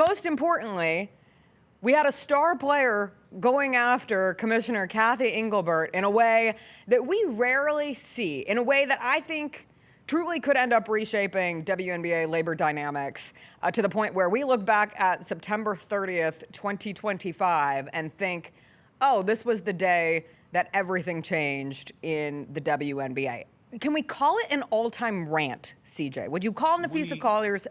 most importantly, we had a star player going after Commissioner Cathy Engelbert in a way that we rarely see, in a way that I think truly could end up reshaping WNBA labor dynamics to the point where we look back at September 30th, 2025 and think, oh, this was the day that everything changed in the WNBA. Can we call it an all-time rant, CJ? Would you call Napheesa Collier's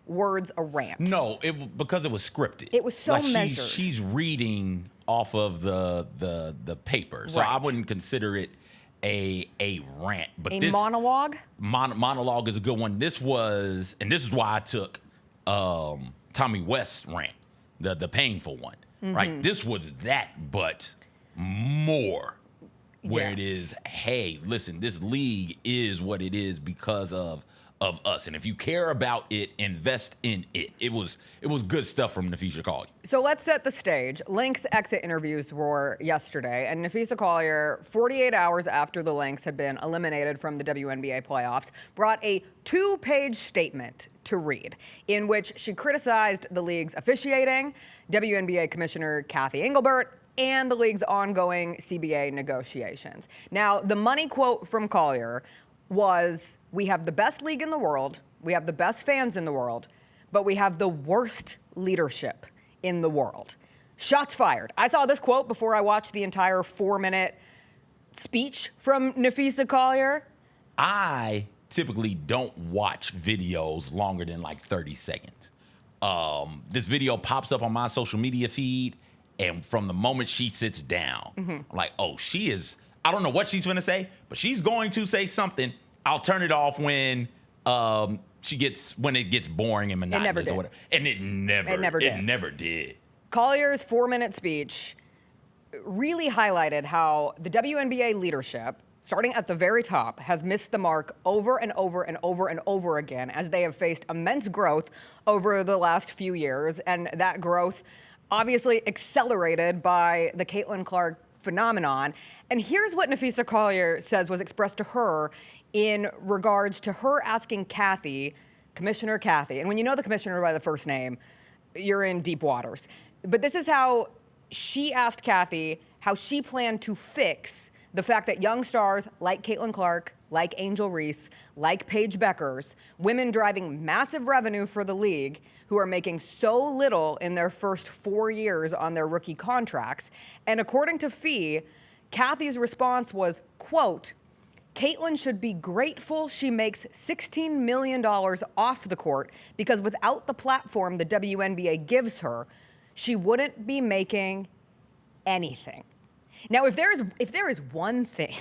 words a rant? No, because it was scripted. It was so measured. She's reading off of the paper, so I wouldn't consider it a rant. But this monologue? Monologue is a good one. This was, and this is why I took Tommy West's rant, the painful one. Right? This was that, but more. Where it is, hey, listen, this league is what it is because of us. And if you care about it, invest in it. It was good stuff from Napheesa Collier. So let's set the stage. Lynx exit interviews were yesterday, and Napheesa Collier, 48 hours after the Lynx had been eliminated from the WNBA playoffs, brought a 2-page statement to read in which she criticized the league's officiating, WNBA Commissioner Cathy Engelbert, and the league's ongoing CBA negotiations. Now, the money quote from Collier was, we have the best league in the world, we have the best fans in the world, but we have the worst leadership in the world. Shots fired. I saw this quote before I watched the entire 4-minute speech from Napheesa Collier. I typically don't watch videos longer than like 30 seconds. This video pops up on my social media feed, and from the moment she sits down, I'm like, oh, she is, I don't know what she's going to say, but she's going to say something. I'll turn it off when when it gets boring and monotonous or whatever. And it never did. Collier's 4-minute speech really highlighted how the WNBA leadership, starting at the very top, has missed the mark over and over and over and over again as they have faced immense growth over the last few years. And that growth obviously accelerated by the Caitlin Clark phenomenon. And here's what Napheesa Collier says was expressed to her in regards to her asking Cathy, Commissioner Cathy, and when you know the commissioner by the first name, you're in deep waters. But this is how she asked Cathy how she planned to fix the fact that young stars like Caitlin Clark, like Angel Reese, like Paige Beckers, women driving massive revenue for the league, who are making so little in their first 4 years on their rookie contracts. And according to Fee, Cathy's response was, quote, Caitlin should be grateful she makes $16 million off the court because without the platform the WNBA gives her, she wouldn't be making anything. Now, if there is one thing,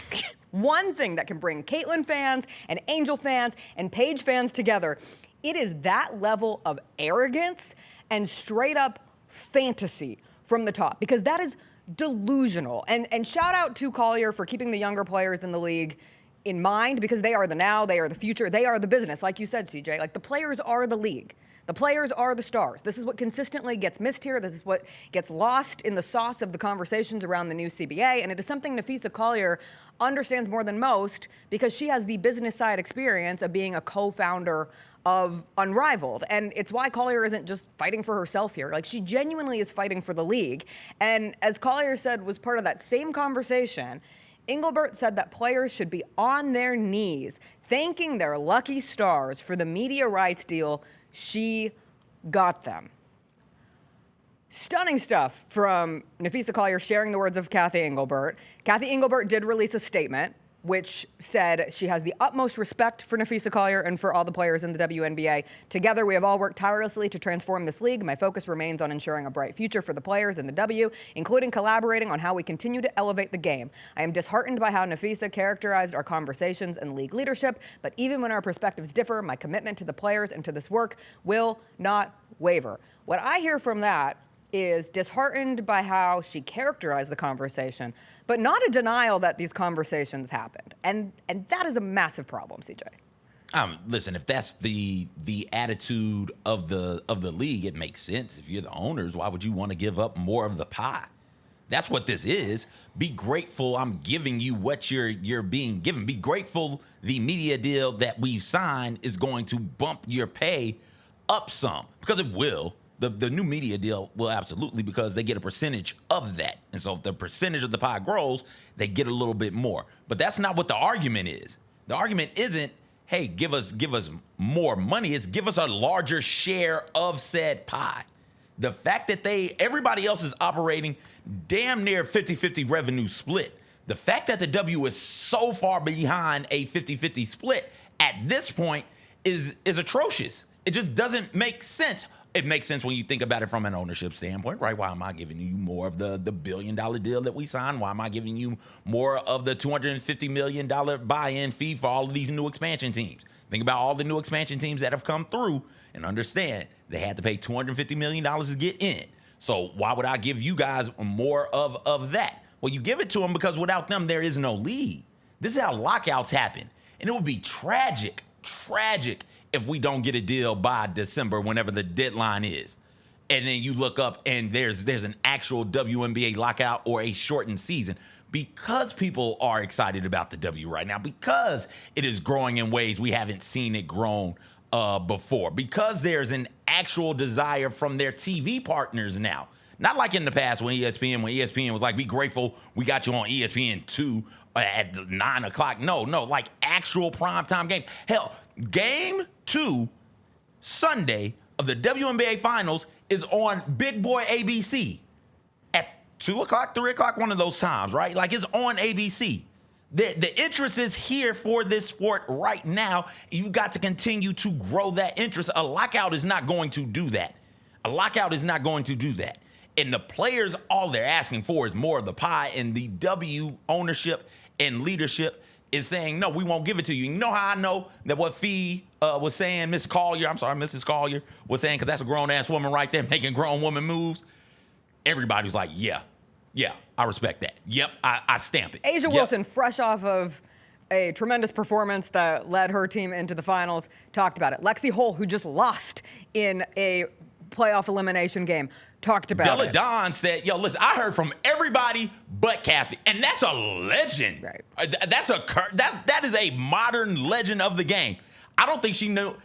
one thing that can bring Caitlin fans and Angel fans and Paige fans together, it is that level of arrogance and straight up fantasy from the top, because that is delusional. And shout out to Collier for keeping the younger players in the league in mind, because they are the now, they are the future, they are the business. Like you said, CJ, like the players are the league. The players are the stars. This is what consistently gets missed here. This is what gets lost in the sauce of the conversations around the new CBA. And it is something Napheesa Collier understands more than most because she has the business side experience of being a co-founder of Unrivaled. And it's why Collier isn't just fighting for herself here. Like, she genuinely is fighting for the league. And as Collier said was part of that same conversation, Engelbert said that players should be on their knees thanking their lucky stars for the media rights deal she got them. Stunning stuff from Napheesa Collier sharing the words of Cathy Engelbert. Cathy Engelbert did release a statement which said she has the utmost respect for Napheesa Collier and for all the players in the WNBA. Together, we have all worked tirelessly to transform this league. My focus remains on ensuring a bright future for the players in the W, including collaborating on how we continue to elevate the game. I am disheartened by how Napheesa characterized our conversations and league leadership, but even when our perspectives differ, my commitment to the players and to this work will not waver. What I hear from that is disheartened by how she characterized the conversation, but not a denial that these conversations happened. And that is a massive problem, CJ. Listen, if that's the attitude of the league, it makes sense. If you're the owners, why would you want to give up more of the pie? That's what this is. Be grateful I'm giving you what you're being given. Be grateful the media deal that we've signed is going to bump your pay up some, because it will. The new media deal will absolutely, because they get a percentage of that. And so if the percentage of the pie grows, they get a little bit more. But that's not what the argument is. The argument isn't, hey, give us more money. It's give us a larger share of said pie. The fact that everybody else is operating damn near 50-50 revenue split. The fact that the W is so far behind a 50-50 split at this point is atrocious. It just doesn't make sense. It makes sense when you think about it from an ownership standpoint, right? Why am I giving you more of the $1 billion deal that we signed? Why am I giving you more of the $250 million buy-in fee for all of these new expansion teams? Think about all the new expansion teams that have come through and understand they had to pay $250 million to get in. So why would I give you guys more of that? Well, you give it to them because without them, there is no league. This is how lockouts happen. And it would be tragic if we don't get a deal by December, whenever the deadline is. And then you look up and there's an actual WNBA lockout or a shortened season, because people are excited about the W right now, because it is growing in ways we haven't seen it grown before, because there's an actual desire from their TV partners now. Not like in the past when ESPN was like, be grateful we got you on ESPN2 at 9 o'clock. No, like actual primetime games. Hell, game 2 Sunday of the WNBA Finals is on Big Boy ABC at 2 o'clock, 3 o'clock, one of those times, right? Like, it's on ABC. The interest is here for this sport right now. You've got to continue to grow that interest. A lockout is not going to do that. And the players, all they're asking for is more of the pie, and the W ownership and leadership is saying, no, we won't give it to you. You know how I know that what Fee was saying, Mrs. Collier was saying, because that's a grown-ass woman right there making grown woman moves? Everybody was like, yeah, I respect that. Yep, I stamp it. A'ja Wilson, fresh off of a tremendous performance that led her team into the finals, talked about it. Lexi Hull, who just lost in a playoff elimination game, talked about it. Don said, yo, listen, I heard from everybody but Cathy, and that's a legend. Right. That is a modern legend of the game. I don't think she knew,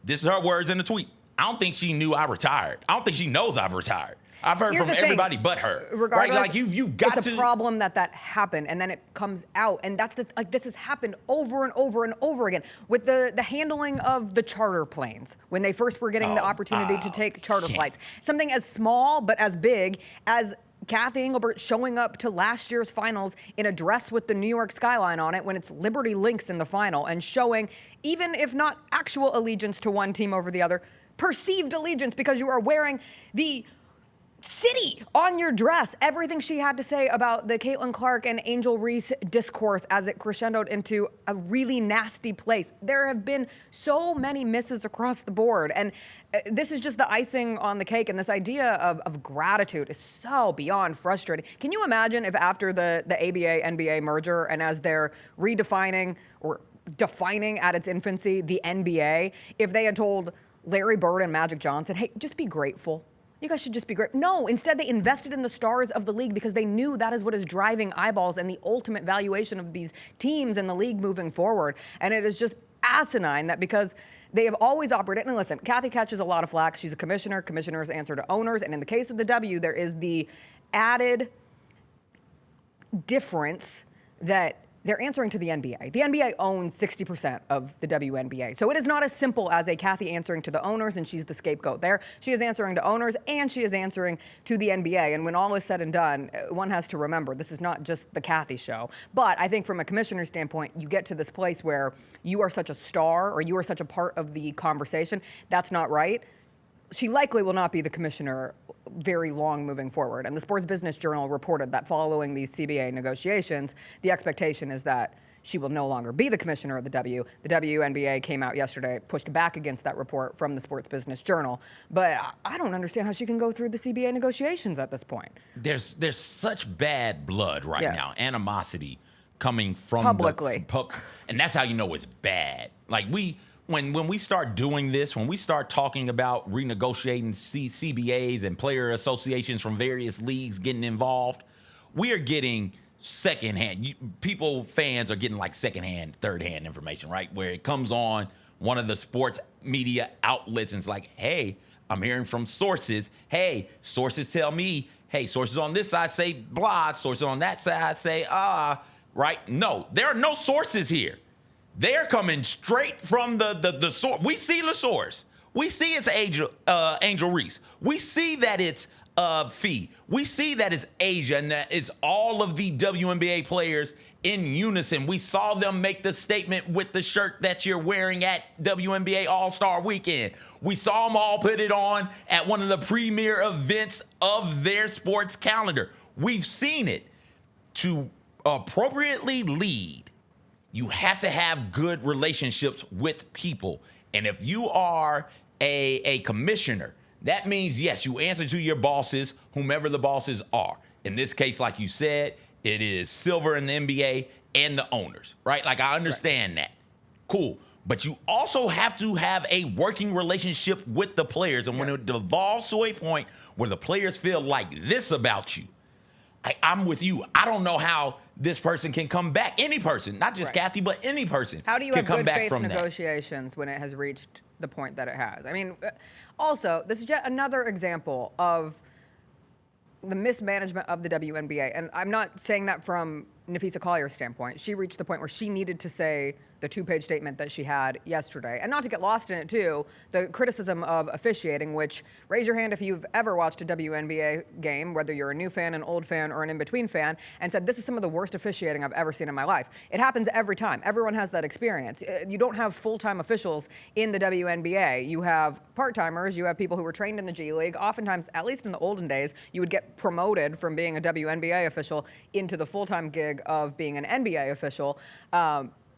this is her words in the tweet, I don't think she knew I retired. I don't think she knows I've retired. I've heard from everybody but her. Regardless, right? Like you've got it's a problem that happened, and then it comes out, and that's this has happened over and over and over again with the handling of the charter planes when they first were getting the opportunity to take charter flights. Something as small but as big as Cathy Engelbert showing up to last year's finals in a dress with the New York skyline on it when it's Liberty Lynx in the final, and showing, even if not actual allegiance to one team over the other, perceived allegiance because you are wearing the city on your dress. Everything she had to say about the Caitlin Clark and Angel Reese discourse as it crescendoed into a really nasty place. There have been so many misses across the board, and this is just the icing on the cake, and this idea of gratitude is so beyond frustrating. Can you imagine if after the ABA-NBA merger, and as they're redefining or defining at its infancy the NBA, if they had told Larry Bird and Magic Johnson, hey, just be grateful. You guys should just be great. No, instead they invested in the stars of the league because they knew that is what is driving eyeballs and the ultimate valuation of these teams and the league moving forward. And it is just asinine that because they have always operated, and listen, Cathy catches a lot of flack. She's a commissioner. Commissioners answer to owners. And in the case of the W, there is the added difference that they're answering to the NBA. The NBA owns 60% of the WNBA. So it is not as simple as a Cathy answering to the owners and she's the scapegoat there. She is answering to owners and she is answering to the NBA. And when all is said and done, one has to remember this is not just the Cathy show. But I think from a commissioner standpoint, you get to this place where you are such a star or you are such a part of the conversation. That's not right. She likely will not be the commissioner very long moving forward. And the Sports Business Journal reported that following these CBA negotiations, the expectation is that she will no longer be the commissioner of the W. The WNBA came out yesterday, pushed back against that report from the Sports Business Journal. But I don't understand how she can go through the CBA negotiations at this point. There's such bad blood right now, animosity coming from publicly. And that's how you know it's bad. Like when we start doing this, when we start talking about renegotiating CBAs and player associations from various leagues getting involved, we are getting secondhand. Fans are getting like secondhand, third-hand information, right? Where it comes on one of the sports media outlets and it's like, hey, I'm hearing from sources. Hey, sources tell me, hey, sources on this side say blah, sources on that side say right? No, there are no sources here. They're coming straight from the source. We see the source. We see it's Angel Reese. We see that it's Fee. We see that it's Asia and that it's all of the WNBA players in unison. We saw them make the statement with the shirt that you're wearing at WNBA All-Star Weekend. We saw them all put it on at one of the premier events of their sports calendar. We've seen it. To appropriately lead, you have to have good relationships with people. And if you are a commissioner, that means, yes, you answer to your bosses, whomever the bosses are. In this case, like you said, it is Silver in the NBA and the owners, right? Like, I understand that. Cool. But you also have to have a working relationship with the players. And when it devolves to a point where the players feel like this about you, I'm with you. I don't know how this person can come back. Any person, not just Cathy, but any person. How do you can have come good back faith from negotiations when it has reached the point that it has? I mean, also, this is yet another example of the mismanagement of the WNBA. And I'm not saying that from Napheesa Collier's standpoint. She reached the point where she needed to say the two-page statement that she had yesterday. And not to get lost in it, too, the criticism of officiating, which, raise your hand if you've ever watched a WNBA game, whether you're a new fan, an old fan, or an in-between fan, and said, this is some of the worst officiating I've ever seen in my life. It happens every time. Everyone has that experience. You don't have full-time officials in the WNBA. You have part-timers. You have people who were trained in the G League. Oftentimes, at least in the olden days, you would get promoted from being a WNBA official into the full-time gig of being an NBA official.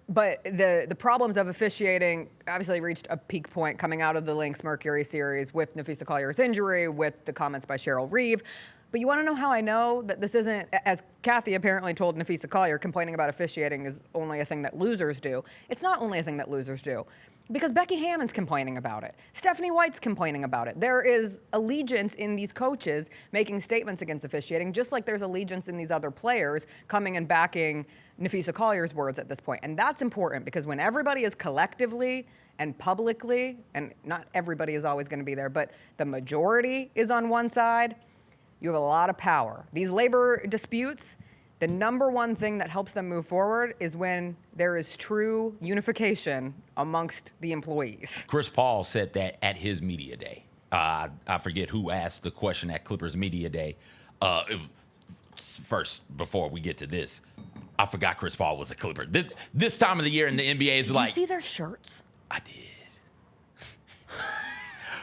But the problems of officiating obviously reached a peak point coming out of the Lynx Mercury series with Napheesa Collier's injury, with the comments by Cheryl Reeve. But you want to know how I know that this isn't, as Cathy apparently told Napheesa Collier, complaining about officiating is only a thing that losers do. It's not only a thing that losers do. Because Becky Hammon's complaining about it. Stephanie White's complaining about it. There is allegiance in these coaches making statements against officiating, just like there's allegiance in these other players coming and backing Napheesa Collier's words at this point. And that's important because when everybody is collectively and publicly, and not everybody is always going to be there, but the majority is on one side, you have a lot of power. These labor disputes, the number one thing that helps them move forward is when there is true unification amongst the employees. Chris Paul said that at his media day. I forget who asked the question at Clippers media day. First, before we get to this, I forgot Chris Paul was a Clipper. This time of the year in the NBA is like... Did you see their shirts? I did.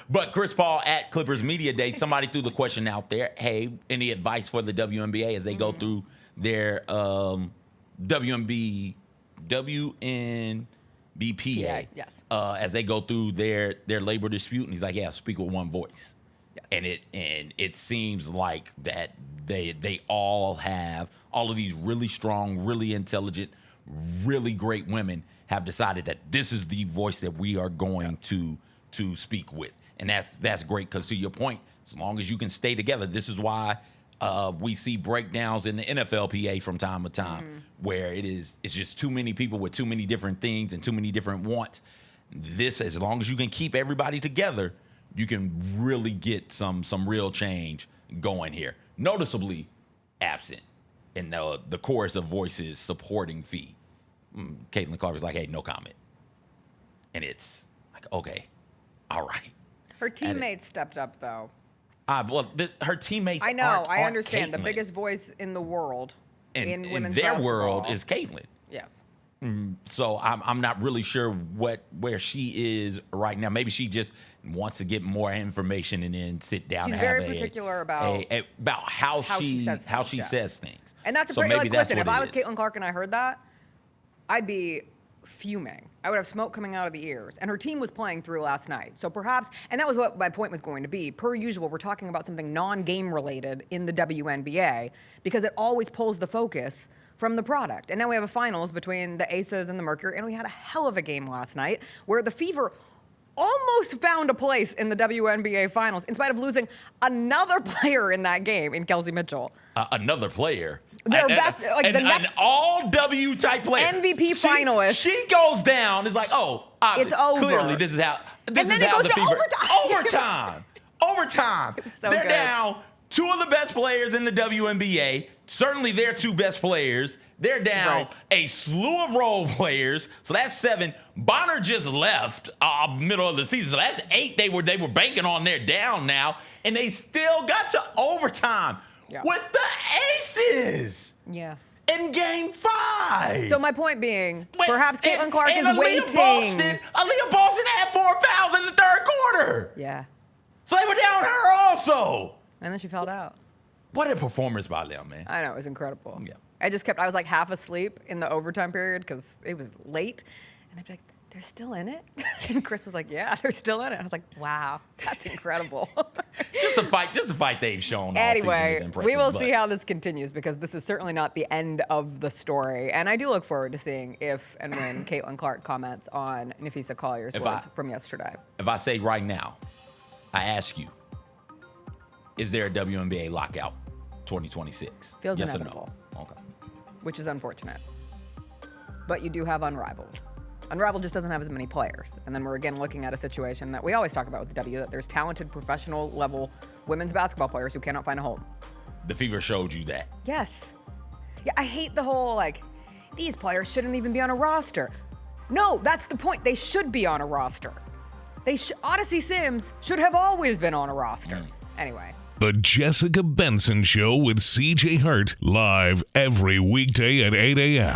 But Chris Paul at Clippers media day, somebody threw the question out there, hey, any advice for the WNBA as they go through their WNBPA, yes. As they go through their labor dispute, and he's like, yeah, speak with one voice. Yes. And it seems like that they all have, all of these really strong, really intelligent, really great women have decided that this is the voice that we are going to speak with. And that's great because, to your point, as long as you can stay together, this is why we see breakdowns in the NFLPA from time to time where it's just too many people with too many different things and too many different wants. This, as long as you can keep everybody together, you can really get some real change going here. Noticeably absent in the chorus of voices supporting Fee. Caitlin Clark was like, hey, no comment. And it's like, okay, all right. Her teammates stepped up, though. Her teammates. I know. aren't I understand. Caitlin. The biggest voice in the world in women's their basketball. world is Caitlin. Yes. So I'm not really sure where she is right now. Maybe she just wants to get more information and then sit down. She's and very have particular about how she says things. And that's a so great. maybe Listen, what if I it was is. Caitlin Clark and I heard that, I'd be fuming. I would have smoke coming out of the ears. And her team was playing through last night. So perhaps, and that was what my point was going to be. Per usual, we're talking about something non-game related in the WNBA because it always pulls the focus from the product. And now we have a finals between the Aces and the Mercury, and we had a hell of a game last night where the Fever almost found a place in the WNBA finals in spite of losing another player in that game in Kelsey Mitchell. Another player. Their best, like the next an all W type player. MVP finalist. She goes down. It's like, it's over. Clearly, this is how then it how goes the to Fever overtime. overtime. Overtime. So They're good. down two of the best players in the WNBA. Certainly their two best players. They're down Right. a slew of role players. So that's 7. Bonner just left middle of the season. So that's 8 they were banking on. They're down now. And they still got to overtime with the Aces Yeah. in game 5. So my point being, Wait, perhaps Caitlin Clark is Aaliyah waiting. Aaliyah Boston had 4 fouls in the third quarter. Yeah. So they were down her also. And then she fouled out. What a performance by them, man. I know, it was incredible. Yeah. I was like half asleep in the overtime period because it was late. And I'd be like, they're still in it? And Chris was like, yeah, they're still in it. I was like, wow, that's incredible. Just a fight they've shown all season is Anyway, impressive. we will but see how this continues because this is certainly not the end of the story. And I do look forward to seeing if and when Caitlin Clark comments on Napheesa Collier's words from yesterday. If I say right now, I ask you, is there a WNBA lockout 2026? Feels yes inevitable. Or no? Okay. Which is unfortunate. But you do have Unrivaled. Unrivaled just doesn't have as many players. And then we're again looking at a situation that we always talk about with the W, that there's talented professional level women's basketball players who cannot find a home. The Fever showed you that. Yes. Yeah, I hate the whole, like, these players shouldn't even be on a roster. No, that's the point. They should be on a roster. Odyssey Sims should have always been on a roster. Anyway. The Jessica Benson Show with CJ Hart, live every weekday at 8 a.m.